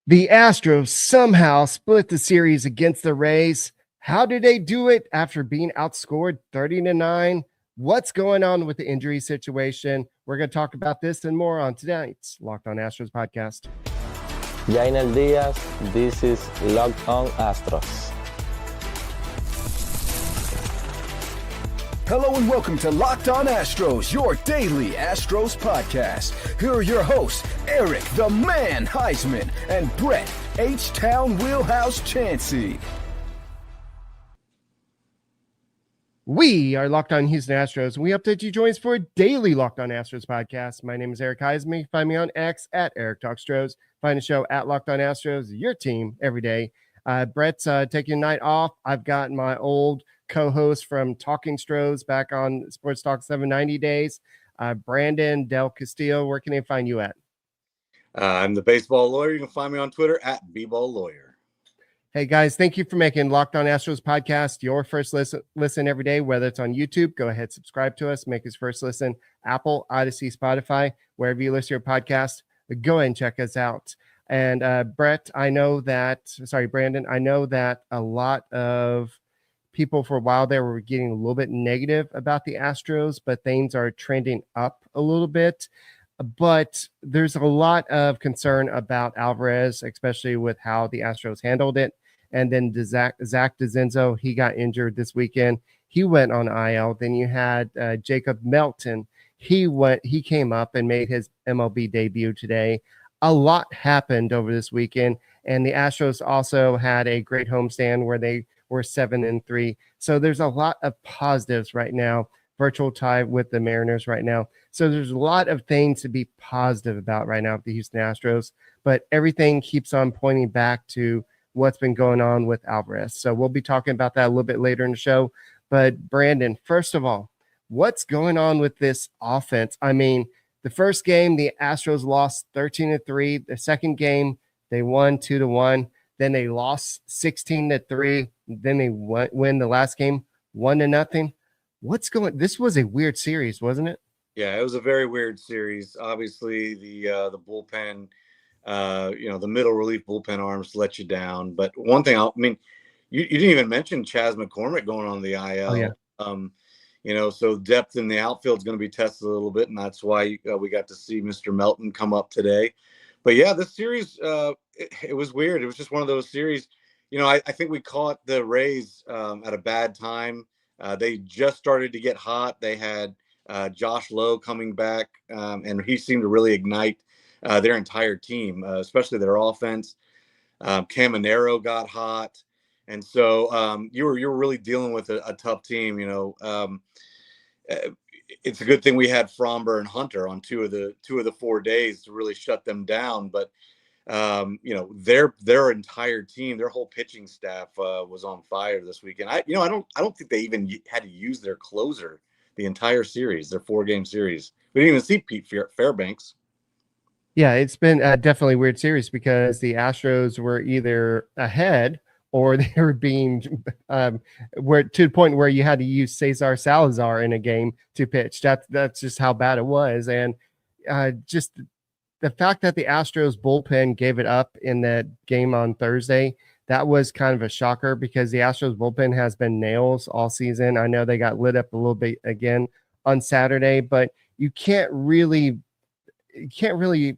The Astros somehow split the series against the Rays. How did they do it after being outscored 30-9? What's going on with the injury situation? We're going to talk about this and more on tonight's Locked On Astros podcast. Jainel Diaz, this is Locked On Astros. Hello and welcome to Locked On Astros, your daily Astros podcast. Here are your hosts, Eric the Man Huysman and Brett H-Town Wheelhouse Chancey. We are Locked On Houston Astros, and we update you joins for a daily Locked On Astros podcast. My name is Eric Huysman. You can find me on X at Eric Talk Stros. Find the show at Locked On Astros, your team every day. Brett's taking a night off. I've got my old co-host from Talking Stros back on Sports Talk 790 days. Brandon DelCastillo, where can they find you at? I'm the baseball lawyer. You can find me on Twitter at bball_lawyer. Hey guys, thank you for making Locked On Astros podcast your first listen every day, whether it's on YouTube. Go ahead, subscribe to us, make us first listen. Apple, Odyssey, Spotify, wherever you listen to your podcast, go ahead and check us out. And Brandon, I know that a lot of people for a while there were getting a little bit negative about the Astros, but things are trending up a little bit. But there's a lot of concern about Alvarez, especially with how the Astros handled it. And then Zach Dezenzo, he got injured this weekend. He went on IL. Then you had Jacob Melton. He came up and made his MLB debut today. A lot happened over this weekend. And the Astros also had a great homestand where they were 7-3. So there's a lot of positives right now. Virtual tie with the Mariners right now. So there's a lot of things to be positive about right now with the Houston Astros, but everything keeps on pointing back to what's been going on with Alvarez. So we'll be talking about that a little bit later in the show. But Brandon, first of all, what's going on with this offense? I mean, the first game, the Astros lost 13-3. The second game, they won 2-1. Then they lost 16-3. Then they win the last game 1-0. This was a weird series, wasn't it? Yeah, it was a very weird series. Obviously, the bullpen, the middle relief bullpen arms let you down. But one thing, you didn't even mention Chas McCormick going on the IL. Oh, yeah. So depth in the outfield is going to be tested a little bit, and that's why we got to see Mr. Melton come up today. But yeah, this series, it was weird. It was just one of those series. I think we caught the Rays at a bad time. They just started to get hot. They had Josh Lowe coming back, and he seemed to really ignite their entire team, especially their offense. Caminero got hot, and so you were really dealing with a tough team. It's a good thing we had Fromber and Hunter on two of the 4 days to really shut them down. But their entire team, their whole pitching staff was on fire this weekend. I don't think they even had to use their closer the entire series, their 4-game series. We didn't even see Pete Fairbanks. Yeah, it's been a definitely weird series because the Astros were either ahead or they were being where to the point where you had to use Cesar Salazar in a game to pitch. That's just how bad it was. And just the fact that the Astros bullpen gave it up in that game on Thursday, that was kind of a shocker because the Astros bullpen has been nails all season. I know they got lit up a little bit again on Saturday, but you can't really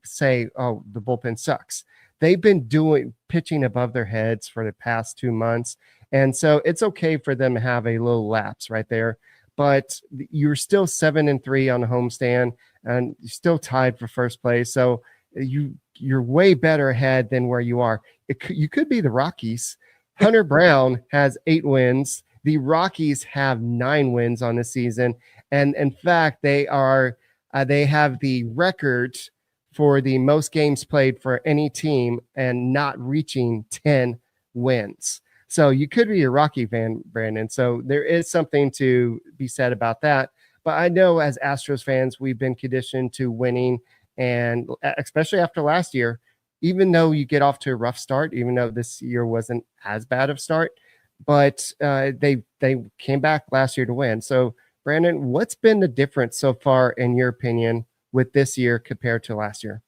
say, oh, the bullpen sucks. They've been pitching above their heads for the past 2 months. And so it's okay for them to have a little lapse right there, but you're still 7-3 on the homestand and you're still tied for first place. So you're way better ahead than where you are. You could be the Rockies. Hunter Brown has 8 wins. The Rockies have 9 wins on the season. And in fact, they have the record for the most games played for any team and not reaching 10 wins. So you could be a Rocky fan, Brandon. So there is something to be said about that. But I know as Astros fans, we've been conditioned to winning. And especially after last year, even though you get off to a rough start, even though this year wasn't as bad of a start, but they came back last year to win. So Brandon, what's been the difference so far, in your opinion, with this year compared to last year?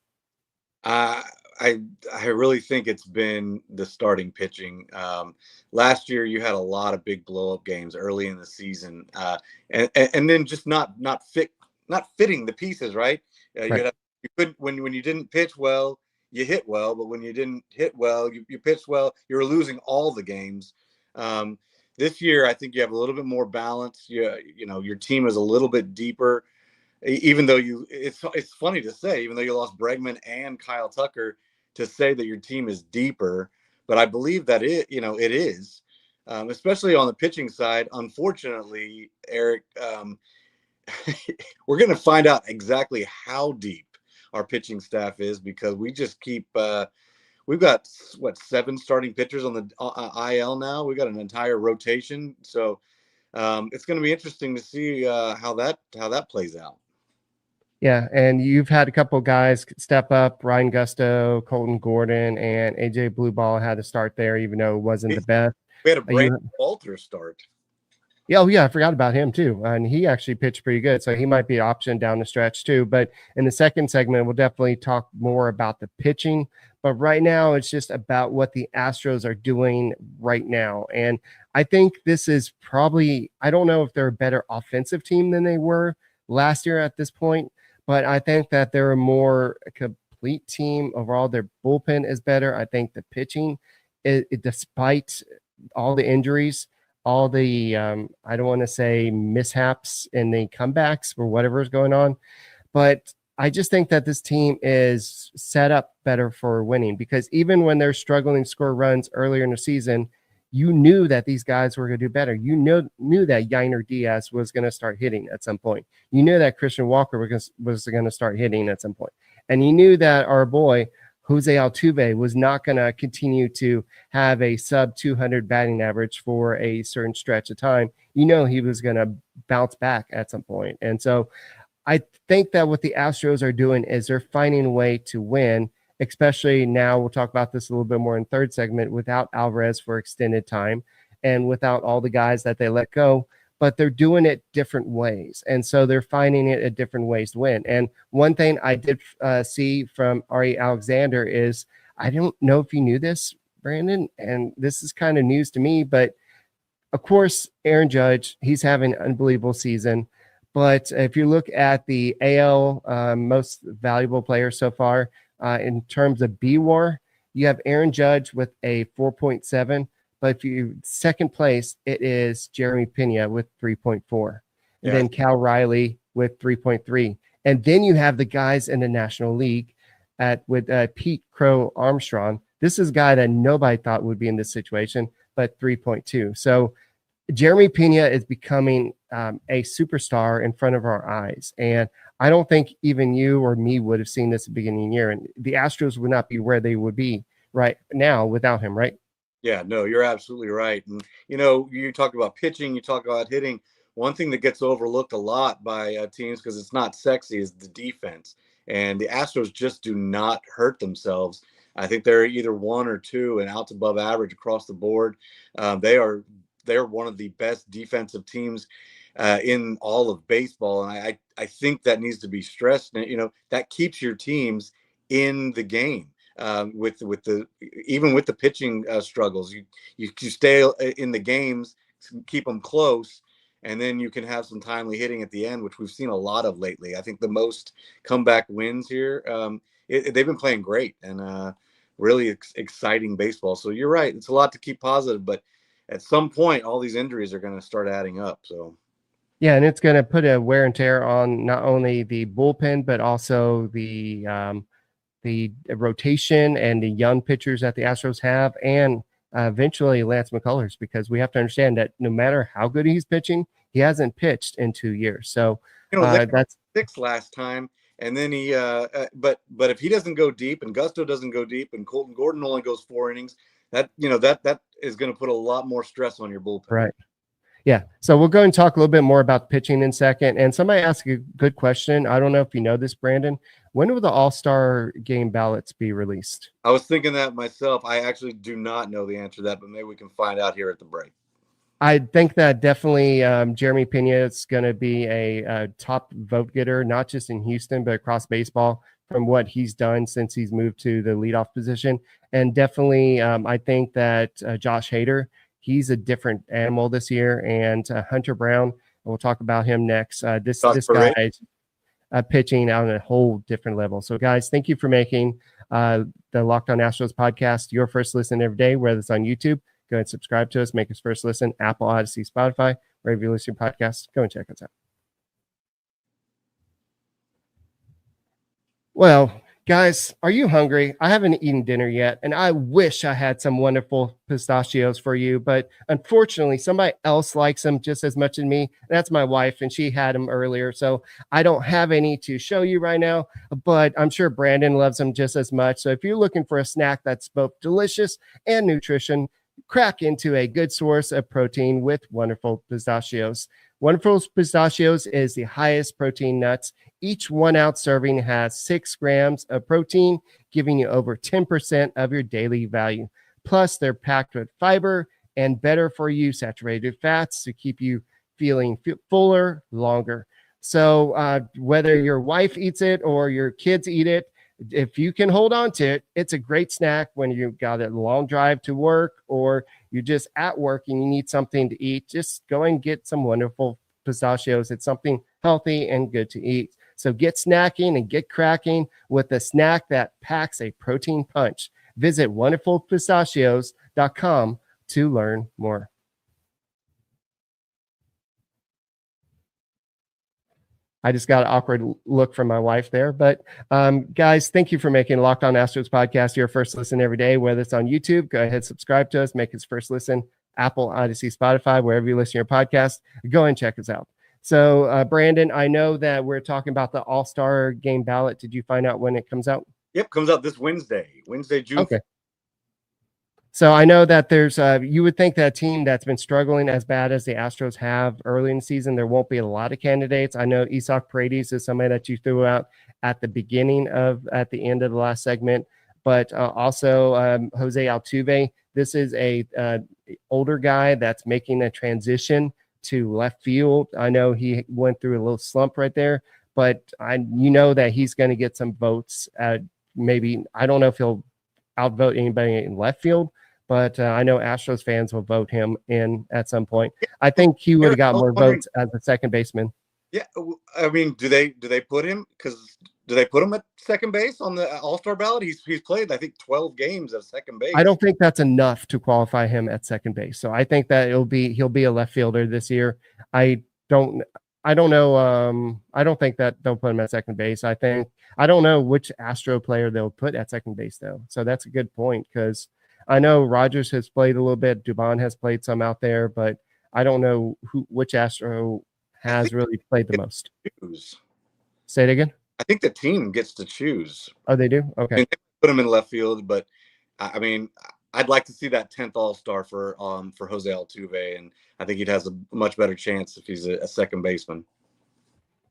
I really think it's been the starting pitching. Last year, you had a lot of big blow up games early in the season, and then just not fitting the pieces right. Right. You couldn't when you didn't pitch well, you hit well, but when you didn't hit well, you pitched well. You were losing all the games. This year, I think you have a little bit more balance. You know your team is a little bit deeper. Even though it's funny to say, even though you lost Bregman and Kyle Tucker, to say that your team is deeper, but I believe that it is, especially on the pitching side. Unfortunately, Eric, we're going to find out exactly how deep our pitching staff is because we just keep. We've got 7 starting pitchers on the IL now. We got an entire rotation, so it's going to be interesting to see how that plays out. Yeah, and you've had a couple guys step up. Ryan Gusto, Colton Gordon, and AJ Blueball had to start there, even though it wasn't the best. We had a Brandon Walter start. Yeah, oh yeah, I forgot about him too. And he actually pitched pretty good, so he might be an option down the stretch too. But in the second segment, we'll definitely talk more about the pitching. But right now, it's just about what the Astros are doing right now. And I think this is probably, I don't know if they're a better offensive team than they were last year at this point, but I think that they're a more complete team overall. Their bullpen is better. I think the pitching, despite all the injuries, all the, I don't want to say mishaps in the comebacks or whatever is going on, but I just think that this team is set up better for winning because even when they're struggling to score runs earlier in the season, you knew that these guys were going to do better. You knew that Yainer Diaz was going to start hitting at some point. You knew that Christian Walker was going to start hitting at some point. And you knew that our boy, Jose Altuve, was not going to continue to have a sub 200 batting average for a certain stretch of time. You know he was going to bounce back at some point. And so I think that what the Astros are doing is they're finding a way to win, especially now. We'll talk about this a little bit more in third segment without Alvarez for extended time and without all the guys that they let go, but they're doing it different ways. And so they're finding it at different ways to win. And one thing I did see from Ari Alexander is, I don't know if you knew this, Brandon, and this is kind of news to me, but of course, Aaron Judge, he's having an unbelievable season. But if you look at the AL most valuable player so far, in terms of B-WAR, you have Aaron Judge with a 4.7, but if you second place, it is Jeremy Pena with 3.4, and then Cal Riley with 3.3, and then you have the guys in the National League with Pete Crow Armstrong. This is a guy that nobody thought would be in this situation, but 3.2. So Jeremy Pena is becoming a superstar in front of our eyes, and I don't think even you or me would have seen this at the beginning of the year, and the Astros would not be where they would be right now without him, right? Yeah, no, you're absolutely right. And, you know, you talk about pitching, you talk about hitting. One thing that gets overlooked a lot by teams because it's not sexy is the defense. And the Astros just do not hurt themselves. I think they're either 1 or 2 and outs above average across the board. They're one of the best defensive teams in all of baseball. And I think that needs to be stressed. And, you know, that keeps your teams in the game. With the pitching struggles, you stay in the games, keep them close, and then you can have some timely hitting at the end, which we've seen a lot of lately. I think the most comeback wins here. They've been playing great and really exciting baseball. So you're right; it's a lot to keep positive, but at some point, all these injuries are going to start adding up. So. Yeah, and it's going to put a wear and tear on not only the bullpen but also the rotation and the young pitchers that the Astros have, and eventually Lance McCullers, because we have to understand that no matter how good he's pitching, he hasn't pitched in 2 years. So that's 6 last time, and then he but if he doesn't go deep and Gusto doesn't go deep and Colton Gordon only goes 4 innings, that is going to put a lot more stress on your bullpen. Right. Yeah. So we'll go and talk a little bit more about pitching in a second. And somebody asked a good question. I don't know if you know this, Brandon. When will the All-Star game ballots be released? I was thinking that myself. I actually do not know the answer to that, but maybe we can find out here at the break. I think that definitely Jeremy Pena is going to be a top vote getter, not just in Houston, but across baseball. from what he's done since he's moved to the leadoff position. And definitely, I think that Josh Hader, he's a different animal this year. And Hunter Brown, we'll talk about him next. This guy's pitching on a whole different level. So, guys, thank you for making the Locked On Astros podcast your first listen every day, whether it's on YouTube. Go ahead and subscribe to us. Make us first listen. Apple, Odyssey, Spotify, wherever you listen to podcasts. Go and check us out. Well, guys, are you hungry? I haven't eaten dinner yet, and I wish I had some wonderful pistachios for you, but unfortunately, somebody else likes them just as much as me. That's my wife, and she had them earlier, so I don't have any to show you right now, but I'm sure Brandon loves them just as much. So if you're looking for a snack that's both delicious and nutrition, crack into a good source of protein with Wonderful Pistachios. Wonderful Pistachios is the highest protein nuts. Each 1 ounce serving has 6 grams of protein, giving you over 10% of your daily value. Plus, they're packed with fiber and better for you saturated fats to keep you feeling fuller longer. So whether your wife eats it or your kids eat it, if you can hold on to it, it's a great snack when you've got a long drive to work or you're just at work and you need something to eat. Just go and get some Wonderful Pistachios. It's something healthy and good to eat. So get snacking and get cracking with a snack that packs a protein punch. Visit wonderfulpistachios.com to learn more. I just got an awkward look from my wife there. But guys, thank you for making Locked On Astros podcast your first listen every day, whether it's on YouTube. Go ahead, subscribe to us, make us first listen, Apple, Odyssey, Spotify, wherever you listen to your podcast. Go and check us out. So, Brandon, I know that we're talking about the All-Star game ballot. Did you find out when it comes out? Yep, comes out this Wednesday, June. Okay. So I know that there's you would think that a team that's been struggling as bad as the Astros have early in the season, there won't be a lot of candidates. I know Isaac Paredes is somebody that you threw out at the end of the last segment, but also Jose Altuve. This is a older guy that's making a transition to left field. I know he went through a little slump right there, but that he's going to get some votes. Maybe I don't know if he'll outvote anybody in left field, but I know Astros fans will vote him in at some point. I think he would have got more votes as a second baseman. Yeah, I mean, do they put him? Because do they put him at second base on the All-Star ballot? He's played, I think, 12 games at second base. I don't think that's enough to qualify him at second base. So I think that he'll be a left fielder this year. I don't know. I don't think that they'll put him at second base. I don't know which Astro player they'll put at second base though. So that's a good point because I know Rogers has played a little bit. Dubon has played some out there, but I don't know which Astro has really played the most. Say it again. I think the team gets to choose. Oh, they do? Okay. I mean, they put him in left field, but I mean, I'd like to see that 10th All-Star for Jose Altuve, and I think he has a much better chance if he's a second baseman.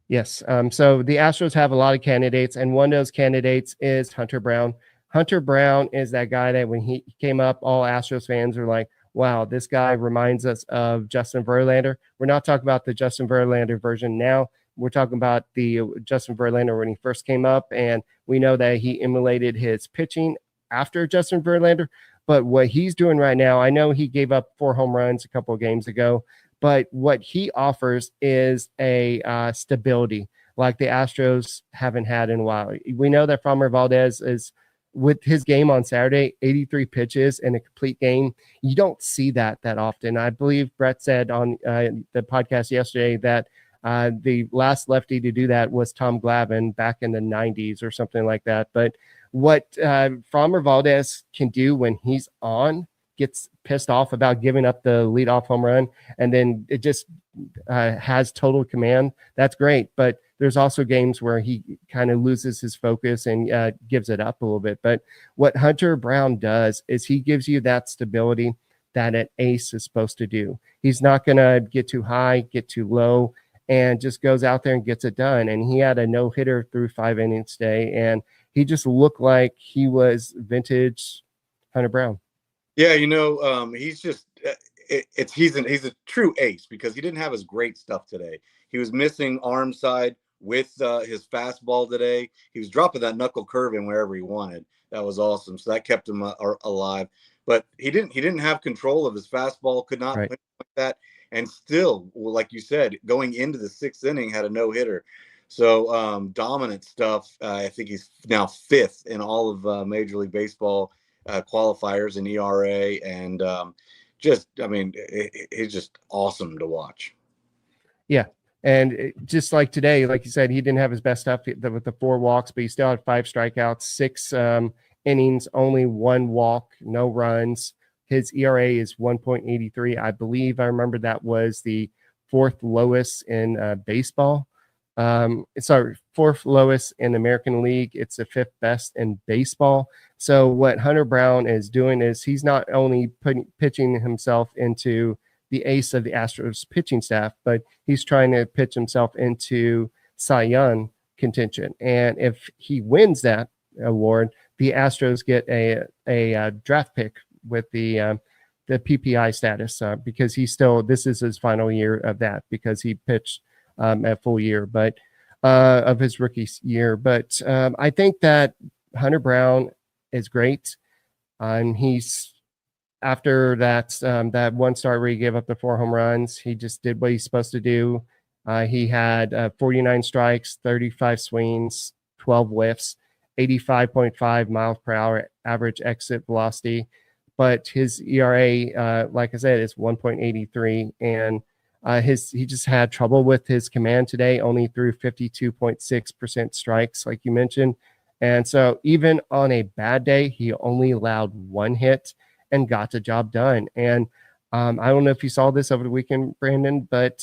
Yes. So the Astros have a lot of candidates, and one of those candidates is Hunter Brown. Hunter Brown is that guy that when he came up, all Astros fans were like, wow, this guy reminds us of Justin Verlander. We're not talking about the Justin Verlander version now. We're talking about the Justin Verlander when he first came up, and we know that he emulated his pitching after Justin Verlander. But what he's doing right now, I know he gave up 4 home runs a couple of games ago, but what he offers is a stability like the Astros haven't had in a while. We know that Framber Valdez is, with his game on Saturday, 83 pitches in a complete game. You don't see that often. I believe Brett said on the podcast yesterday that the last lefty to do that was Tom Glavine back in the 90s or something like that. But what Framber Valdez can do when he's on, gets pissed off about giving up the leadoff home run, and then it just has total command. That's great. But there's also games where he kind of loses his focus and gives it up a little bit. But what Hunter Brown does is he gives you that stability that an ace is supposed to do. He's not going to get too high, get too low, and just goes out there and gets it done. And he had a no-hitter through 5 innings today, and he just looked like he was vintage Hunter Brown. Yeah, he's just he's a true ace because he didn't have his great stuff today. He was missing arm side, with his fastball today. He was dropping that knuckle curve in wherever he wanted. That was awesome. So that kept him alive. But he didn't have control of his fastball. Could not win like that. And still, like you said, going into the 6th inning, had a no-hitter. So dominant stuff. I think he's now 5th in all of Major League Baseball qualifiers in ERA, and it's just awesome to watch. Yeah. And just like today, like you said, he didn't have his best stuff with the 4 walks, but he still had 5 strikeouts, 6 innings, only 1 walk, no runs. His ERA is 1.83. I believe I remember that was the 4th lowest in baseball. Sorry, 4th lowest in the American League. It's the 5th best in baseball. So what Hunter Brown is doing is he's not only pitching himself into the ace of the Astros pitching staff, but he's trying to pitch himself into Cy Young contention. And if he wins that award, the Astros get a draft pick with the PPI status because this is his final year of that because he pitched a full year, but of his rookie year. But I think that Hunter Brown is great. He's after that 1 start where he gave up the 4 home runs, he just did what he's supposed to do. He had 49 strikes, 35 swings, 12 whiffs, 85.5 miles per hour average exit velocity. But his ERA, like I said, is 1.83. And he just had trouble with his command today, only threw 52.6% strikes, like you mentioned. And so even on a bad day, he only allowed 1 hit and got the job done. And I don't know if you saw this over the weekend, Brandon, but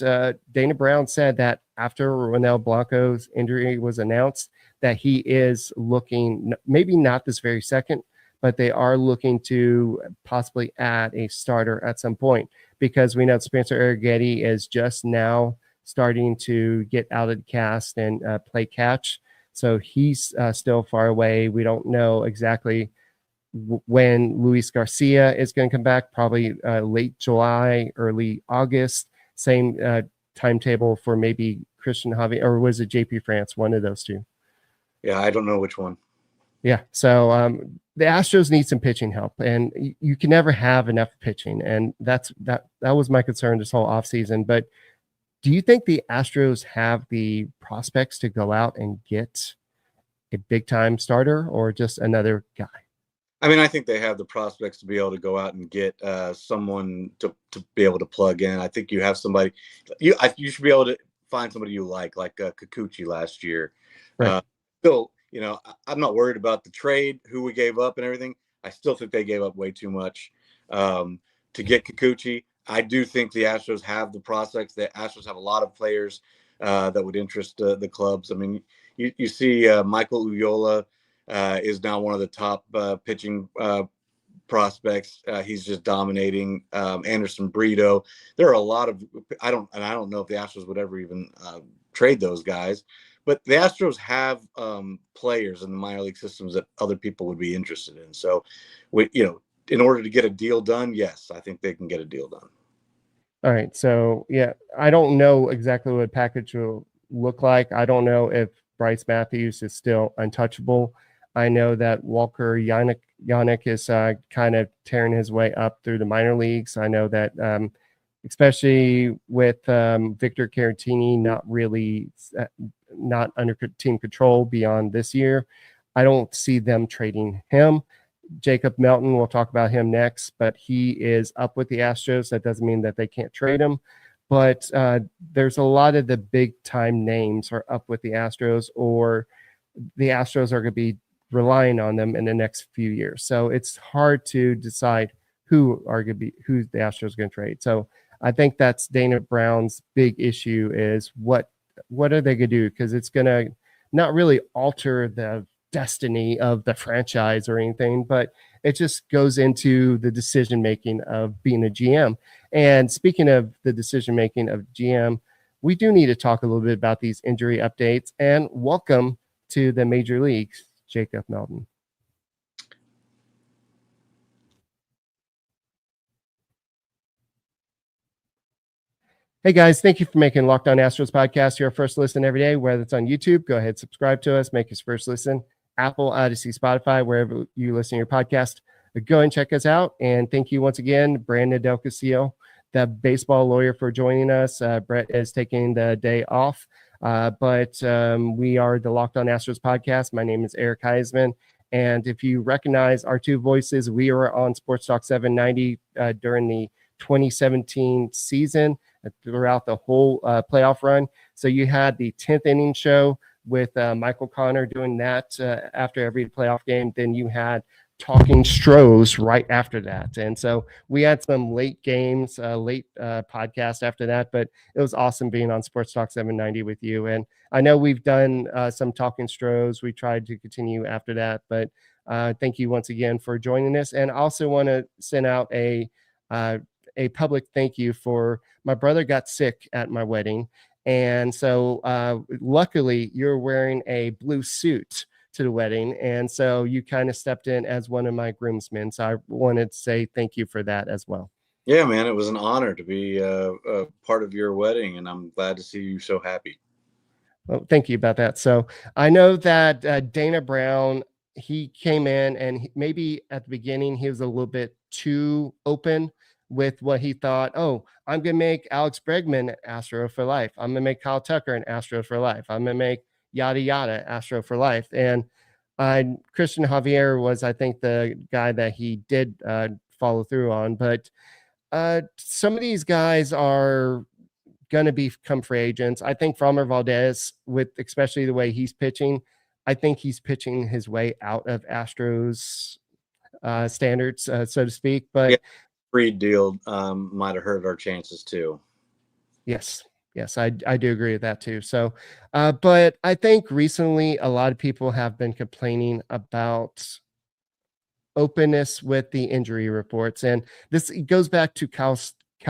Dana Brown said that after Ronel Blanco's injury was announced, that he is looking, maybe not this very second, but they are looking to possibly add a starter at some point because we know Spencer Arrighetti is just now starting to get out of the cast and play catch. So he's still far away. We don't know exactly when Luis Garcia is going to come back, probably late July, early August. Same timetable for maybe Christian Javier, or was it JP France? One of those two. Yeah, I don't know which one. Yeah, so the Astros need some pitching help, and you can never have enough pitching, and that was my concern this whole offseason. But do you think the Astros have the prospects to go out and get a big-time starter or just another guy? I mean, I think they have the prospects to be able to go out and get someone to be able to plug in. I think you have somebody. You should be able to find somebody you like Kikuchi last year. Right. Still, I'm not worried about the trade, who we gave up and everything. I still think they gave up way too much to get Kikuchi. I do think the Astros have the prospects. The Astros have a lot of players that would interest the clubs. I mean, you see Michael Uyola is now one of the top pitching prospects. He's just dominating. Anderson Brito. There are a lot of I don't know if the Astros would ever even trade those guys, but the Astros have players in the minor league systems that other people would be interested in. So, in order to get a deal done, yes, I think they can get a deal done. All right. So, yeah, I don't know exactly what package will look like. I don't know if Bryce Matthews is still untouchable. I know that Walker Yannick is kind of tearing his way up through the minor leagues. I know that especially with Victor Caratini not under team control beyond this year, I don't see them trading him. Jacob Melton, we'll talk about him next, but he is up with the Astros. That doesn't mean that they can't trade him. But there's a lot of the big-time names are up with the Astros, or the Astros are going to be relying on them in the next few years. So it's hard to decide who the Astros are going to trade. So I think that's Dana Brown's big issue is what are they going to do? Because it's going to not really alter the destiny of the franchise or anything, but it just goes into the decision making of being a GM. And speaking of the decision making of GM, we do need to talk a little bit about these injury updates. And welcome to the major leagues, Jacob Melton. Hey guys, thank you for making Locked On Astros podcast your first listen every day. Whether it's on YouTube, go ahead, subscribe to us, make us first listen. Apple, Odyssey, Spotify, wherever you listen to your podcast, go and check us out. And thank you once again, Brandon DelCastillo, the baseball lawyer, for joining us. Brett is taking the day off, but we are the Locked On Astros podcast. My name is Eric Huysman. And if you recognize our two voices, we were on Sports Talk 790 during the 2017 season, throughout the whole playoff run. So you had the 10th inning show with Michael Connor doing that after every playoff game. Then you had Talking Stros right after that. And so we had some late games, late podcast after that, but it was awesome being on Sports Talk 790 with you. And I know we've done some Talking Stros. We tried to continue after that, but thank you once again for joining us. And I also want to send out a public thank you for my brother got sick at my wedding. And so luckily you're wearing a blue suit to the wedding. And so you kind of stepped in as one of my groomsmen. So I wanted to say thank you for that as well. Yeah, man, it was an honor to be a part of your wedding, and I'm glad to see you so happy. Well, thank you about that. So I know that Dana Brown, he came in and maybe at the beginning he was a little bit too open with what he thought. Oh, I'm going to make Alex Bregman Astro for life. I'm going to make Kyle Tucker an Astro for life. I'm going to make yada, yada Astro for life. And Christian Javier was, I think, the guy that he did follow through on. But some of these guys are going to become free agents. I think Framber Valdez, with especially the way he's pitching, I think he's pitching his way out of Astros standards, so to speak. But yeah. Freed deal might have hurt our chances too. Yes, I do agree with that too. So, but I think recently a lot of people have been complaining about openness with the injury reports, and this goes back to Kyle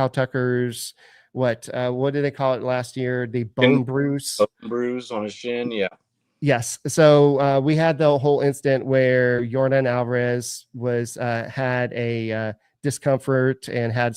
Tucker's what did they call it last year? The bone bruise. Bone bruise on his shin, yeah. Yes. So we had the whole incident where Yordan Alvarez was had a discomfort and had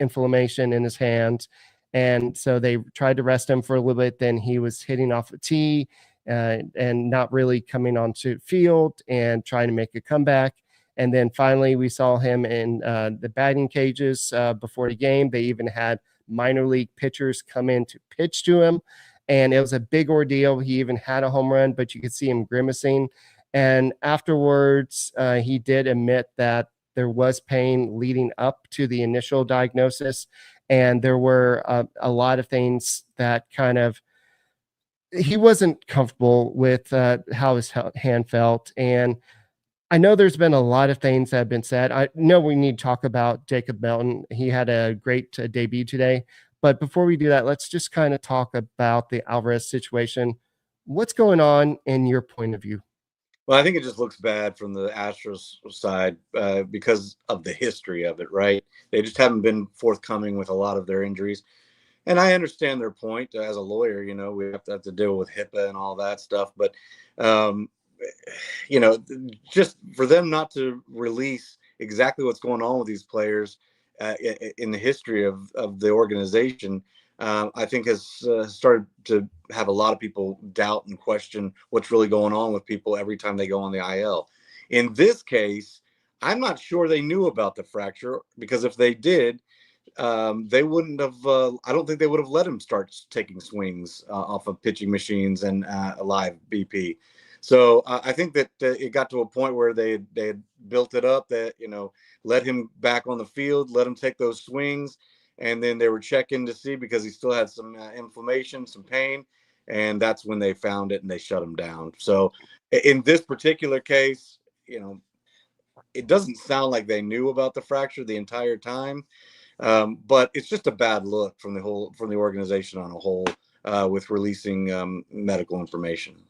inflammation in his hand. And so they tried to rest him for a little bit. Then he was hitting off a tee and not really coming onto field and trying to make a comeback. And then finally we saw him in the batting cages before the game. They even had minor league pitchers come in to pitch to him. And it was a big ordeal. He even had a home run, but you could see him grimacing. And afterwards, he did admit that there was pain leading up to the initial diagnosis. And there were a lot of things that kind of, he wasn't comfortable with how his hand felt. And I know there's been a lot of things that have been said. I know we need to talk about Jacob Melton. He had a great debut today. But before we do that, let's just kind of talk about the Alvarez situation. What's going on in your point of view? Well, I think it just looks bad from the Astros side because of the history of it, right? They just haven't been forthcoming with a lot of their injuries. And I understand their point. As a lawyer, you know, we have to deal with HIPAA and all that stuff. But, you know, just for them not to release exactly what's going on with these players in the history of the organization, I think has started to have a lot of people doubt and question what's really going on with people every time they go on the IL. In this case, I'm not sure they knew about the fracture, because if they did, they wouldn't have. I don't think they would have let him start taking swings off of pitching machines and a live BP. So I think that it got to a point where they had built it up, that, you know, let him back on the field, let him take those swings. And then they were checking to see, because he still had some inflammation, some pain. And that's when they found it and they shut him down. So in this particular case, you know, it doesn't sound like they knew about the fracture the entire time. But it's just a bad look from the organization on a whole with releasing medical information.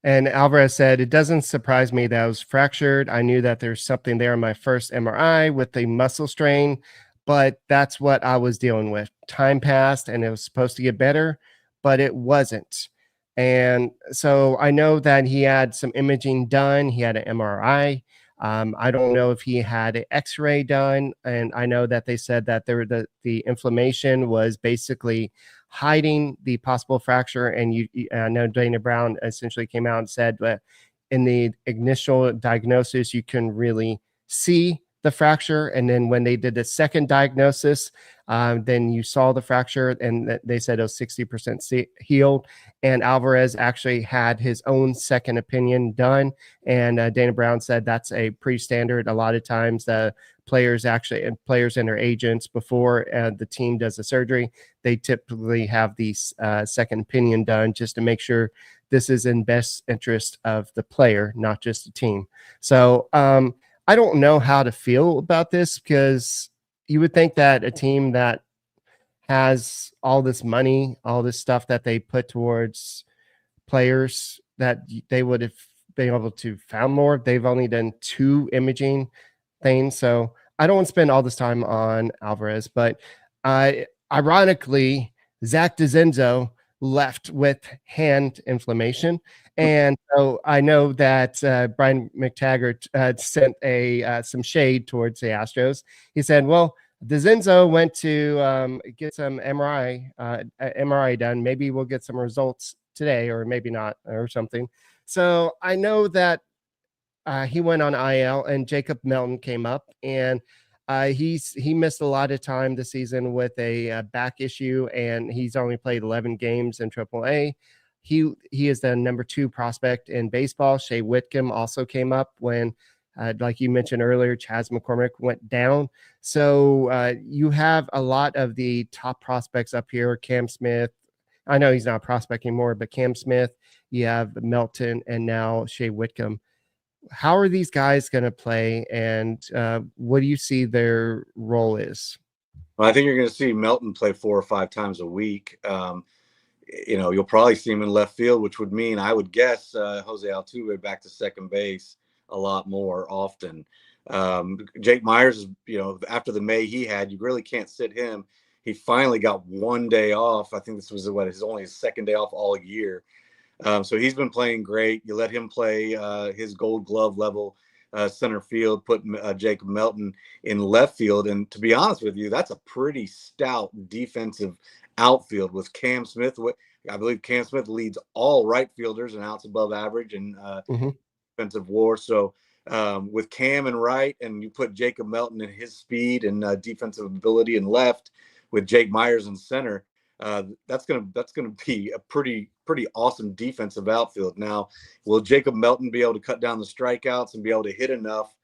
And Alvarez said, "It doesn't surprise me that I was fractured. I knew that there's something there in my first MRI with a muscle strain, but that's what I was dealing with. Time passed and it was supposed to get better, but it wasn't." And so I know that he had some imaging done. He had an MRI. I don't know if he had an X-ray done, and I know that they said that the inflammation was basically hiding the possible fracture. And I know Dana Brown essentially came out and said that in the initial diagnosis, you can really see the fracture, and then when they did the second diagnosis, then you saw the fracture, and they said it was 60% healed. And Alvarez actually had his own second opinion done, and Dana Brown said that's a pretty standard. A lot of times, the players and their agents, before the team does the surgery, they typically have the second opinion done just to make sure this is in best interest of the player, not just the team. So I don't know how to feel about this, because you would think that a team that has all this money, all this stuff that they put towards players, that they would have been able to found more. They've only done 2 imaging things. So I don't want to spend all this time on Alvarez, but ironically, Zach Dezenzo left with hand inflammation. And so I know that Brian McTaggart sent some shade towards the Astros. He said, well, Dezenzo went to get some MRI done. Maybe we'll get some results today, or maybe not, or something. So I know that he went on IL, and Jacob Melton came up, and he missed a lot of time this season with a back issue, and he's only played 11 games in AAA. He is the number 2 prospect in baseball. Shea Whitcomb also came up when, like you mentioned earlier, Chas McCormick went down. So you have a lot of the top prospects up here. Cam Smith, I know he's not a prospect anymore, but Cam Smith, you have Melton, and now Shea Whitcomb. How are these guys going to play, and what do you see their role is? Well, I think you're going to see Melton play 4 or 5 times a week. You'll probably see him in left field, which would mean, I would guess, Jose Altuve back to second base a lot more often. Jake Myers, after the May he had, you really can't sit him. He finally got 1 day off. I think this was only his second day off all year. So he's been playing great. You let him play his Gold Glove level center field, put Jacob Melton in left field. And to be honest with you, that's a pretty stout defensive outfield with Cam Smith. I believe Cam Smith leads all right fielders in outs above average and defensive WAR. So with Cam in right, and you put Jacob Melton in his speed and defensive ability in left, with Jake Myers in center, that's gonna be a pretty awesome defensive outfield. Now, will Jacob Melton be able to cut down the strikeouts and be able to hit enough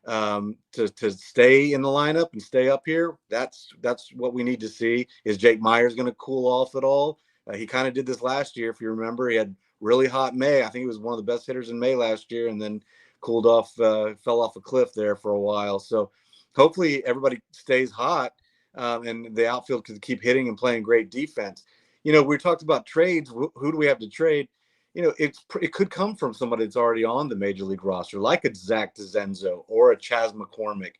to stay in the lineup and stay up here? That's what we need to see. Is Jake Myers going to cool off at all? He kind of did this last year, if you remember. He had really hot May. I think he was one of the best hitters in May last year, and then cooled off, fell off a cliff there for a while. So hopefully everybody stays hot, and the outfield can keep hitting and playing great defense. We talked about trades. Who do we have to trade? It could come from somebody that's already on the major league roster, like a Zach Dezenzo or a Chas McCormick.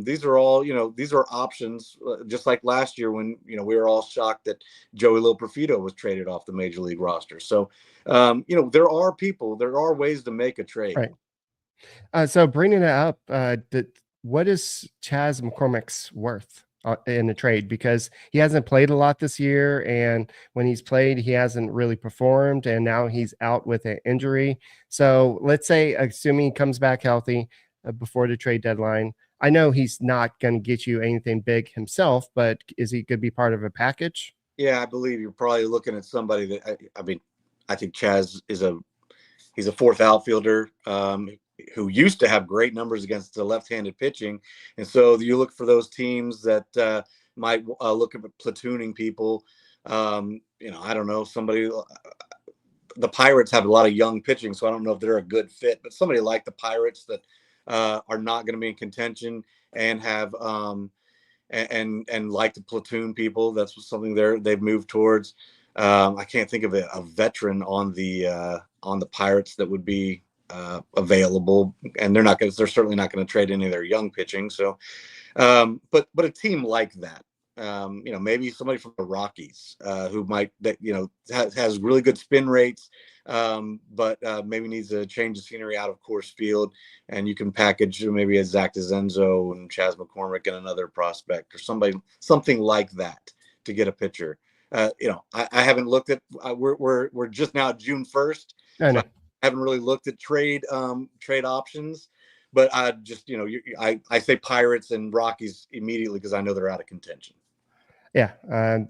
These are all, these are options, just like last year when, we were all shocked that Joey Loperfido was traded off the major league roster. So, there are ways to make a trade. Right. So bringing it up, what is Chas McCormick's worth in the trade? Because he hasn't played a lot this year, and when he's played, he hasn't really performed, and now he's out with an injury. So let's say, assuming he comes back healthy before the trade deadline, I know he's not going to get you anything big himself, but is he could be part of a package? Yeah, I believe you're probably looking at somebody that, I think Chas he's a fourth outfielder who used to have great numbers against the left-handed pitching. And so you look for those teams that might look at platooning people. I don't know, somebody, the Pirates have a lot of young pitching, so I don't know if they're a good fit, but somebody like the Pirates that are not going to be in contention and have and like to platoon people. That's something they've moved towards. I can't think of a veteran on the Pirates that would be available, and they're certainly not going to trade any of their young pitching. So, but a team like that, maybe somebody from the Rockies who might, has really good spin rates, but maybe needs to change the scenery out of Coors Field, and you can package maybe a Zach Dezenzo and Chas McCormick and another prospect or something like that to get a pitcher. I haven't looked at. We're just now June 1st. I know. So I haven't really looked at trade options, but I just I say Pirates and Rockies immediately because I know they're out of contention. Yeah,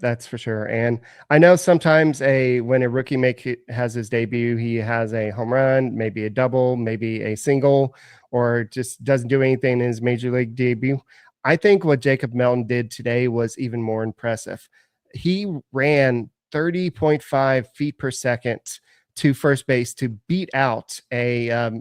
that's for sure. And I know sometimes when a rookie has his debut, he has a home run, maybe a double, maybe a single, or just doesn't do anything in his major league debut. I think what Jacob Melton did today was even more impressive. He ran 30.5 feet per second to first base to beat out a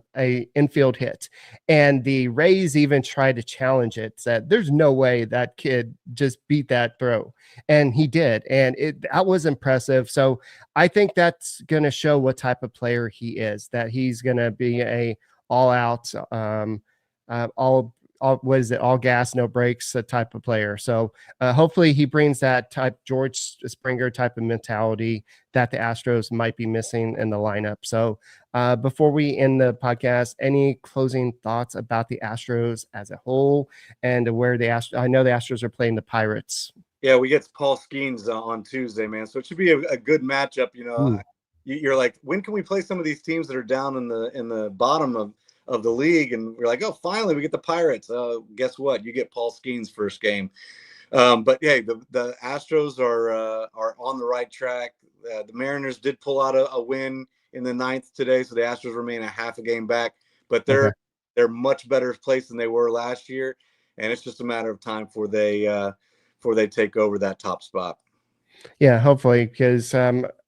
infield hit, and the Rays even tried to challenge it. Said there's no way that kid just beat that throw, and he did, and that was impressive. So I think that's going to show what type of player he is. That he's going to be a all out, all gas, no brakes type of player. So hopefully he brings that type George Springer type of mentality that the Astros might be missing in the lineup. So before we end the podcast, any closing thoughts about the Astros as a whole and where I know the Astros are playing the Pirates. Yeah, we get Paul Skeens on Tuesday, man. So it should be a good matchup. You're like, when can we play some of these teams that are down in the bottom of the league? And we're like, oh, finally we get the Pirates. Guess what? You get Paul Skeens' first game. But yeah, the Astros are on the right track. The Mariners did pull out a win in the 9th today, so the Astros remain a half a game back. But they're much better place than they were last year, and it's just a matter of time before they take over that top spot. Yeah, hopefully, because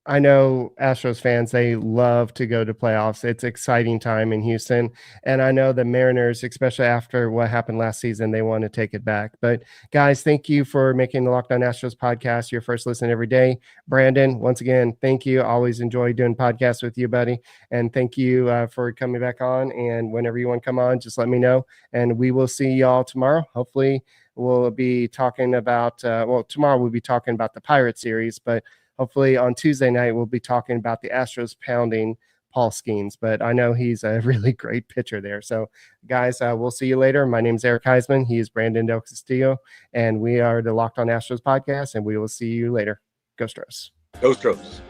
I know Astros fans, they love to go to playoffs. It's exciting time in Houston. And I know the Mariners, especially after what happened last season, they want to take it back. But guys, thank you for making the Locked On Astros podcast your first listen every day. Brandon, once again, thank you. Always enjoy doing podcasts with you, buddy. And thank you for coming back on. And whenever you want to come on, just let me know. And we will see y'all tomorrow. Hopefully we'll be talking about, tomorrow we'll be talking about the Pirate series, but hopefully on Tuesday night, we'll be talking about the Astros pounding Paul Skeens, but I know he's a really great pitcher there. So guys, we'll see you later. My name is Eric Huysman. He is Brandon DelCastillo, and we are the Locked On Astros podcast, and we will see you later. Go Stros. Go Stros.